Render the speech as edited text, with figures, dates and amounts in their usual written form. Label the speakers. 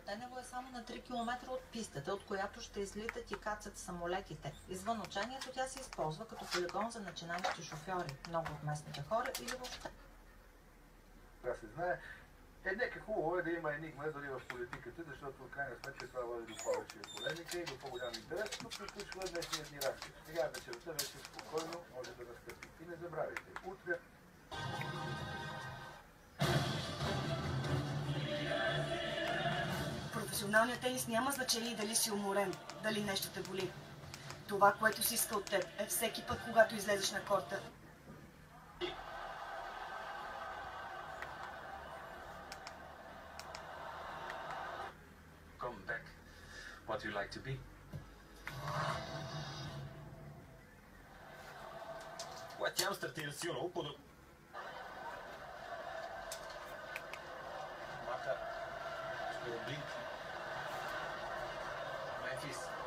Speaker 1: Тенево е само на 3 км от пистата, от която ще излитат и кацат самолетите. Извън учението тя се използва като полигон за начинаещи шофьори. Много от местните хора или въобще.
Speaker 2: Да се знае. Нека хубаво е да има енигма дори в политиката, защото в крайна сметка това води до повече полемика и до по-голям интерес. Тук приключва днешният ни разказ. Сега вечерта вече спокойно може да настъпи. И не забравяйте, утре
Speaker 3: Професионалният тенис няма значение дали си уморен, дали нещо те боли. Това, което си иска от теб, е всеки път, когато излезеш на корта.
Speaker 4: Come back. What do you like to be?
Speaker 5: Guardiamo strattenzione, un po' di... Marca, blink. Memphis.